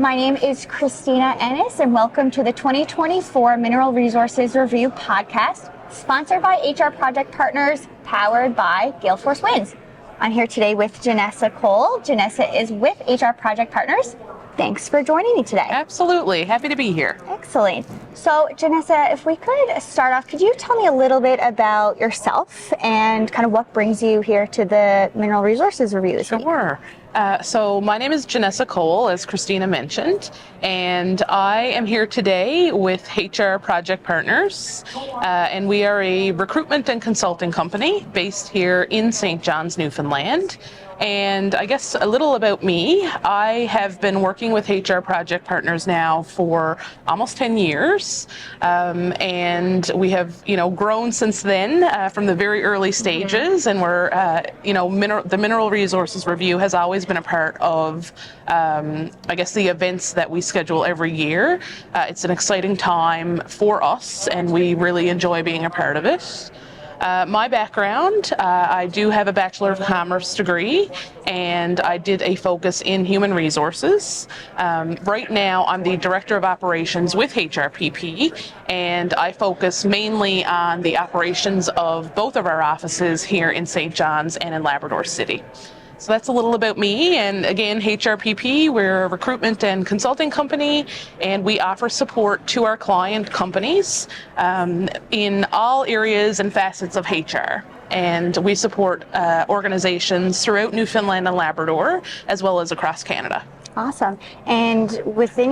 My name is Christina Ennis, and welcome to the 2024 Mineral Resources Review podcast, sponsored by HR Project Partners, powered by Gale Force Winds. I'm here today with Janessa Cole. Janessa is with HR Project Partners. Thanks for joining me today. Absolutely. Happy to be here. Excellent. So, Janessa, if we could start off, could you tell me a little bit about yourself and kind of what brings you here to the Mineral Resources Review this week? Sure. So my name is Janessa Cole, as Christina mentioned, and I am here today with HR Project Partners, and we are a recruitment and consulting company based here in St. John's, Newfoundland. And I guess a little about me. I have been working with HR Project Partners now for almost 10 years, and we have, grown since then from the very early stages. And we're, the Mineral Resources Review has always been a part of, the events that we schedule every year. It's an exciting time for us, and we really enjoy being a part of it. My background, I do have a Bachelor of Commerce degree, and I did a focus in human resources. Right now, I'm the Director of Operations with HRPP, and I focus mainly on the operations of both of our offices here in St. John's and in Labrador City. So that's a little about me. And again, HRPP, we're a recruitment and consulting company, and we offer support to our client companies in all areas and facets of HR. And we support organizations throughout Newfoundland and Labrador, as well as across Canada. Awesome. And within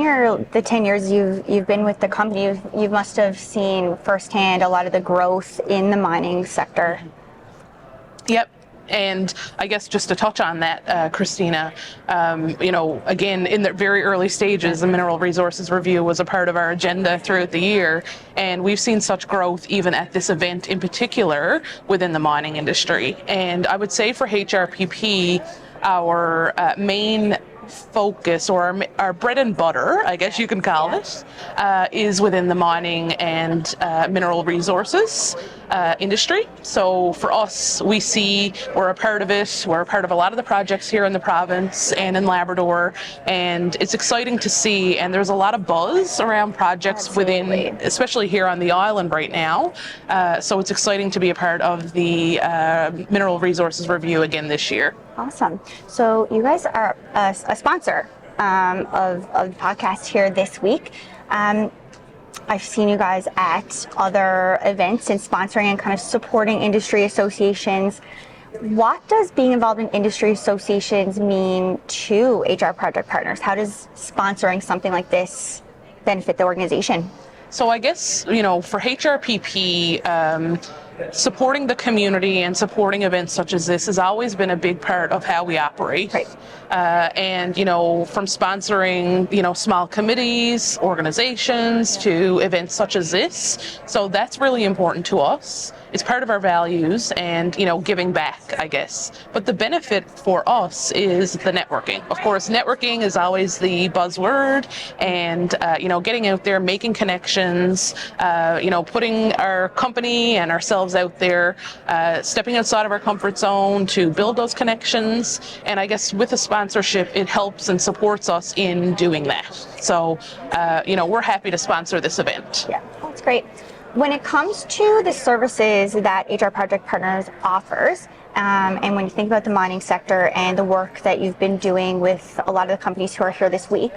the 10 years you've been with the company, you must have seen firsthand a lot of the growth in the mining sector. Yep. And I guess just to touch on that, Christina, again, in the very early stages, the Mineral Resources Review was a part of our agenda throughout the year. And we've seen such growth even at this event in particular within the mining industry. And I would say for HRPP, our main focus, or our bread and butter, I guess you can call it, is within the mining and mineral resources industry. So for us, we see we're a part of it. We're a part of a lot of the projects here in the province and in Labrador, and it's exciting to see. And there's a lot of buzz around projects within, especially here on the island right now. So it's exciting to be a part of the Mineral Resources Review again this year. Awesome. So you guys are a sponsor of the podcast here this week. I've seen you guys at other events and sponsoring and kind of supporting industry associations. What does being involved in industry associations mean to HR Project Partners? How does sponsoring something like this benefit the organization? So I guess, for HRPP, supporting the community and supporting events such as this has always been a big part of how we operate. Right. And, from sponsoring, small committees, organizations, to events such as this. So that's really important to us. It's part of our values and, giving back, I guess. But the benefit for us is the networking. Of course, networking is always the buzzword, and, getting out there, making connections, putting our company and ourselves out there, stepping outside of our comfort zone to build those connections. And I guess with a sponsorship, it helps and supports us in doing that. So, we're happy to sponsor this event. Yeah, that's great. When it comes to the services that HR Project Partners offers, and when you think about the mining sector and the work that you've been doing with a lot of the companies who are here this week,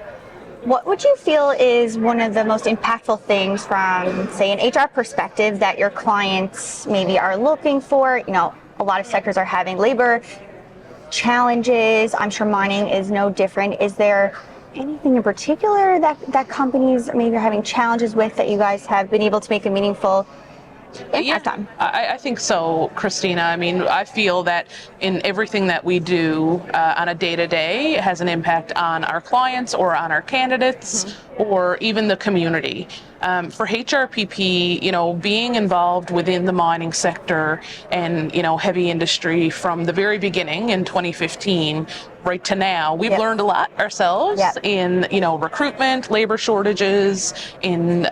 what would you feel is one of the most impactful things from, say, an HR perspective that your clients maybe are looking for? A lot of sectors are having labor challenges. I'm sure mining is no different. Is there anything in particular that companies maybe are having challenges with that you guys have been able to make a meaningful impact on? I think so, Christina. I mean, I feel that in everything that we do on a day-to-day, it has an impact on our clients or on our candidates or even the community. For HRPP, being involved within the mining sector and, heavy industry from the very beginning in 2015 right to now, we've learned a lot ourselves in, recruitment, labor shortages, in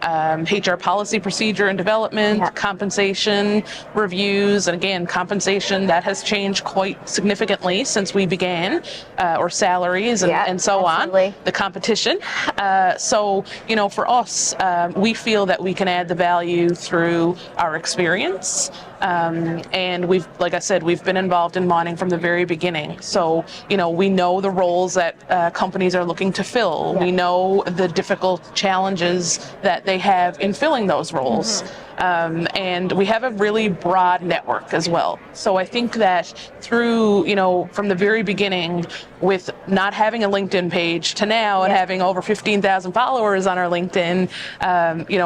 HR policy procedure and development, compensation reviews, and again, compensation that has changed quite significantly since we began, or salaries and so on, the competition. So, for us, we feel that we can add the value through our experience. And like I said, we've been involved in mining from the very beginning. So, we know the roles that companies are looking to fill. We know the difficult challenges that they have in filling those roles. And we have a really broad network as well. So I think that through, from the very beginning, with not having a LinkedIn page to now and having over 15,000 followers on our LinkedIn,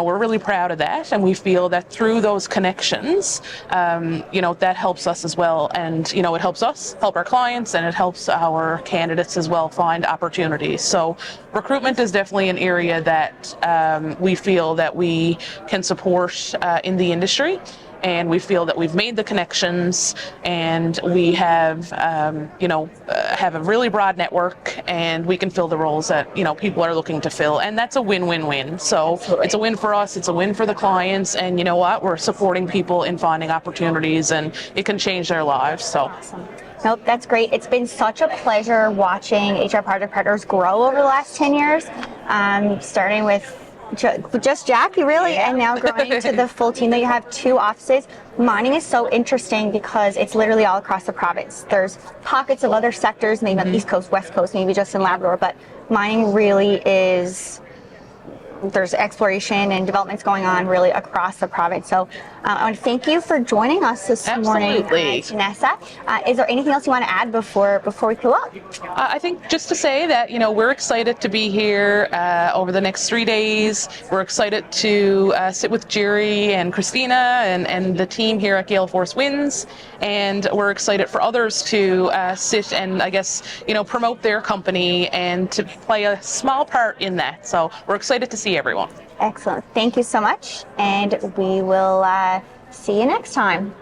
we're really proud of that. And we feel that through those connections, that helps us as well. And, it helps us, help our clients, and it helps our candidates as well find opportunities. So recruitment is definitely an area that we feel that we can support in the industry. And we feel that we've made the connections, and we have, have a really broad network, and we can fill the roles that, people are looking to fill. And that's a win-win-win. So it's a win for us, it's a win for the clients, and you know what? We're supporting people in finding opportunities, and it can change their lives. So. Awesome. Nope, that's great. It's been such a pleasure watching HR Project Partners grow over the last 10 years, starting with just Jackie, really, and now growing to the full team that you have 2 offices. Mining is so interesting because it's literally all across the province. There's pockets of other sectors, maybe on the East Coast, West Coast, maybe just in Labrador, but mining really is, there's exploration and developments going on really across the province. So I want to thank you for joining us this morning, Janessa. Is there anything else you want to add before we pull up? I think just to say that, we're excited to be here over the next 3 days. We're excited to sit with Jerry and Christina and the team here at Gale Force Winds. And we're excited for others to sit and, I guess, promote their company and to play a small part in that. So we're excited to see everyone. Excellent. Thank you so much. And we will see you next time.